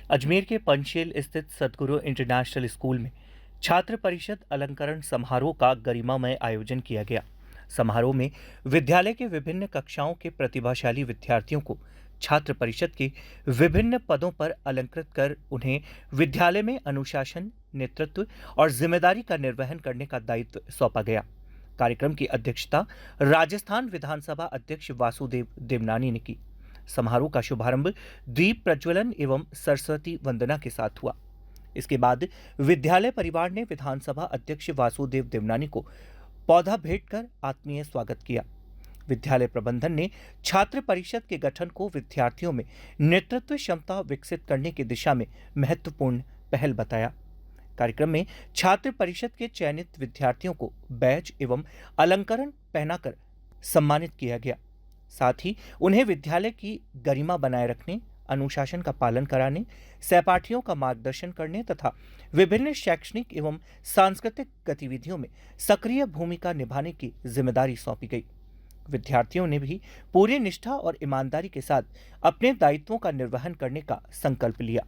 अजमेर के पंचशील स्थित सतगुरु international school में छात्र परिषद अलंकरण समारोह का गरिमामय आयोजन किया गया। समारोह में विद्यालय के विभिन्न कक्षाओं के प्रतिभाशाली विद्यार्थियों को छात्र परिषद के विभिन्न पदों पर अलंकृत कर उन्हें विद्यालय में अनुशासन, नेतृत्व और जिम्मेदारी का निर्वहन करने का दायित्व सौंपा गया। कार्यक्रम की अध्यक्षता राजस्थान विधानसभा अध्यक्ष वासुदेव देवनानी ने की। समारोह का शुभारंभ दीप प्रज्वलन एवं सरस्वती वंदना के साथ हुआ। इसके बाद विद्यालय परिवार ने विधानसभा अध्यक्ष वासुदेव देवनानी को पौधा भेंट कर आत्मीय स्वागत किया। विद्यालय प्रबंधन ने छात्र परिषद के गठन को विद्यार्थियों में नेतृत्व क्षमता विकसित करने की दिशा में महत्वपूर्ण पहल बताया। कार्यक्रम में छात्र परिषद के चयनित विद्यार्थियों को बैज एवं अलंकरण पहनाकर सम्मानित किया गया। साथ ही उन्हें विद्यालय की गरिमा बनाए रखने, अनुशासन का पालन कराने, सहपाठियों का मार्गदर्शन करने तथा विभिन्न शैक्षणिक एवं सांस्कृतिक गतिविधियों में सक्रिय भूमिका निभाने की जिम्मेदारी सौंपी गई। विद्यार्थियों ने भी पूरी निष्ठा और ईमानदारी के साथ अपने दायित्वों का निर्वहन करने का संकल्प लिया।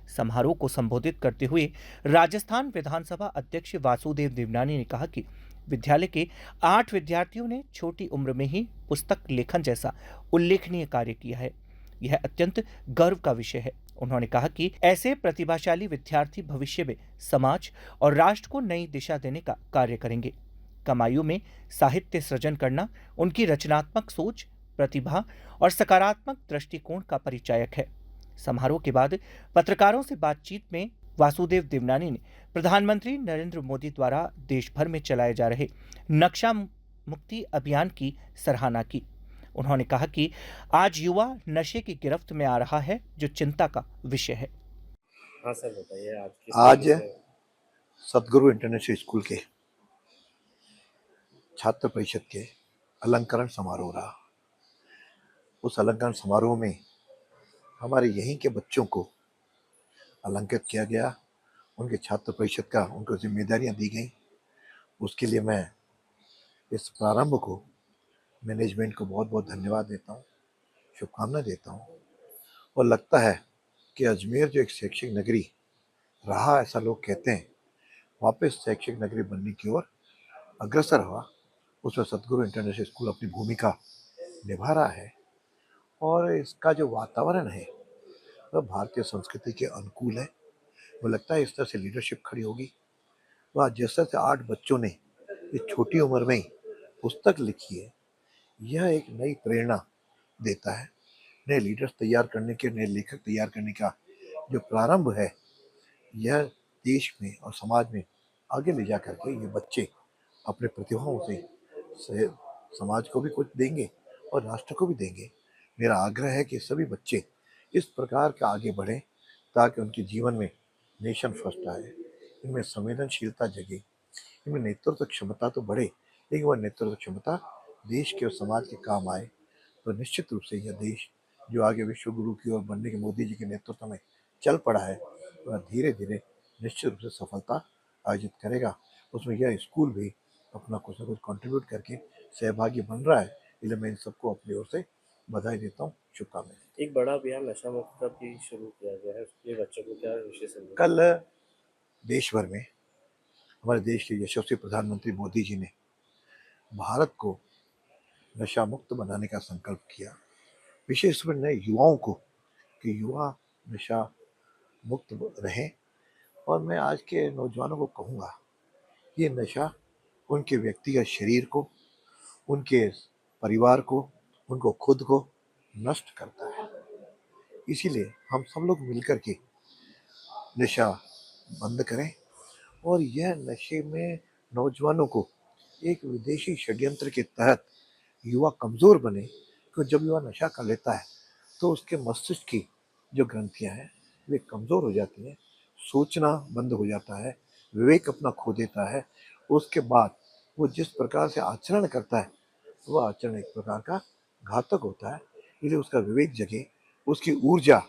समारोह को संबोधित करते हुए राजस्थान विधानसभा अध्यक्ष वासुदेव देवनानी ने कहा कि विद्यालय के 8 विद्यार्थियों ने छोटी उम्र में ही पुस्तक लेखन जैसा उल्लेखनीय कार्य किया है। यह अत्यंत गर्व का विषय है। उन्होंने कहा कि ऐसे प्रतिभाशाली विद्यार्थी भविष्य में समाज और राष्ट्र को नई दिशा देने का कार्य करेंगे। कम आयु में साहित्य सृजन करना उनकी रचनात्मक सोच, प्रतिभा और सकारात्मक दृष्टिकोण का परिचायक है। समारोह के बाद पत्रकारों से बातचीत में वासुदेव देवनानी ने प्रधानमंत्री नरेंद्र मोदी द्वारा देश भर में चलाए जा रहे नक्शा मुक्ति अभियान की सराहना की। उन्होंने कहा कि आज युवा नशे की गिरफ्त में आ रहा है, जो चिंता का विषय है। हाँ सर, बताइए आज सतगुरु इंटरनेशनल स्कूल के छात्र परिषद के अलंकरण समारोह रहा। उस अलंकरण समारोह में हमारे यहीं के बच्चों को अलंकृत किया गया। उनके छात्र परिषद का उनको जिम्मेदारियां दी गई। उसके लिए मैं इस प्रारंभ को मैनेजमेंट को बहुत बहुत धन्यवाद देता हूँ, शुभकामना देता हूँ। और लगता है कि अजमेर जो एक शैक्षिक नगरी रहा, ऐसा लोग कहते हैं, वापस शैक्षिक नगरी बनने की ओर अग्रसर हुआ। उसमें सतगुरु इंटरनेशनल स्कूल अपनी भूमिका निभा रहा है और इसका जो वातावरण है वह भारतीय संस्कृति के अनुकूल है। वो लगता है इस तरह से लीडरशिप खड़ी होगी। वह जिस तरह से 8 बच्चों ने इस छोटी उम्र में ही पुस्तक लिखी है, यह एक नई प्रेरणा देता है। नए लीडर्स तैयार करने के, नए लेखक तैयार करने का जो प्रारंभ है, यह देश में और समाज में आगे ले जा करके ये बच्चे अपने प्रतिभाओं से समाज को भी कुछ देंगे और राष्ट्र को भी देंगे। मेरा आग्रह है कि सभी बच्चे इस प्रकार का आगे बढ़ें ताकि उनके जीवन में नेशन फर्स्ट आए, इनमें संवेदनशीलता जगे, इनमें नेतृत्व क्षमता तो बढ़े, लेकिन वह नेतृत्व क्षमता देश के और समाज के काम आए। तो निश्चित रूप से यह देश जो आगे विश्व गुरु की ओर बनने के मोदी जी के नेतृत्व में चल पड़ा है, वह धीरे धीरे निश्चित रूप से सफलता अर्जित करेगा। उसमें यह स्कूल भी अपना कुछ न कुछ कंट्रीब्यूट करके सहभागी बन रहा है। इसलिए मैं इन सबको अपनी ओर से बधाई देता हूँ, शुभकामनाएं। एक बड़ा अभियान नशा मुक्त का भी शुरू किया गया है, उसके लिए बच्चों को क्या विशेष संदेश? कल देश भर में हमारे देश के यशस्वी प्रधानमंत्री मोदी जी ने भारत को नशा मुक्त बनाने का संकल्प किया, विशेष रूप से नए युवाओं को कि युवा नशा मुक्त रहें। और मैं आज के नौजवानों को कहूँगा, ये नशा उनके व्यक्तिगत शरीर को, उनके परिवार को, उनको खुद को नष्ट करता है। इसीलिए हम सब लोग मिलकर के नशा बंद करें और यह नशे में नौजवानों को एक विदेशी षड्यंत्र के तहत युवा कमज़ोर बने। क्योंकि जब युवा नशा कर लेता है तो उसके मस्तिष्क की जो ग्रंथियां हैं वे कमज़ोर हो जाती हैं, सोचना बंद हो जाता है, विवेक अपना खो देता है। उसके बाद वो जिस प्रकार से आचरण करता है वह आचरण एक प्रकार का घातक होता है। इसलिए उसका विवेक जगे, उसकी ऊर्जा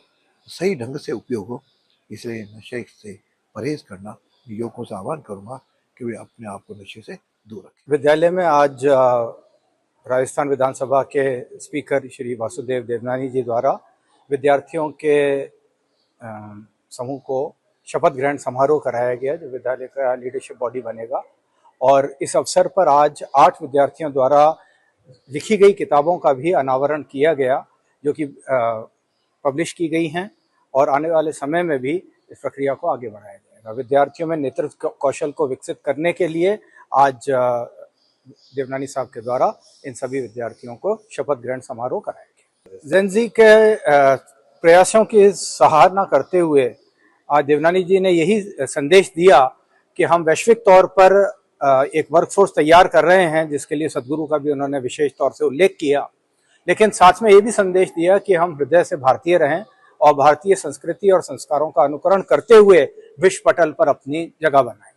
सही ढंग से उपयोग हो। इसलिए नशे से परहेज करना युवकों से आह्वान करूँगा कि वे अपने आप को नशे से दूर रखें। विद्यालय में आज राजस्थान विधानसभा के स्पीकर श्री वासुदेव देवनानी जी द्वारा विद्यार्थियों के समूह को शपथ ग्रहण समारोह कराया गया, जो विद्यालय का लीडरशिप बॉडी बनेगा। और इस अवसर पर आज 8 विद्यार्थियों द्वारा लिखी गई किताबों का भी अनावरण किया गया, जो कि पब्लिश की गई हैं, और आने वाले समय में भी इस प्रक्रिया को आगे बढ़ाया जाएगा। विद्यार्थियों में नेतृत्व कौशल को विकसित करने के लिए आज देवनानी साहब के द्वारा इन सभी विद्यार्थियों को शपथ ग्रहण समारोह कराया गया। जेनजी के प्रयासों की सराहना करते हुए आज देवनानी जी ने यही संदेश दिया कि हम वैश्विक तौर पर एक वर्कफोर्स तैयार कर रहे हैं, जिसके लिए सद्गुरु का भी उन्होंने विशेष तौर से उल्लेख किया, लेकिन साथ में ये भी संदेश दिया कि हम हृदय से भारतीय रहें और भारतीय संस्कृति और संस्कारों का अनुकरण करते हुए विश्व पटल पर अपनी जगह बनाएं।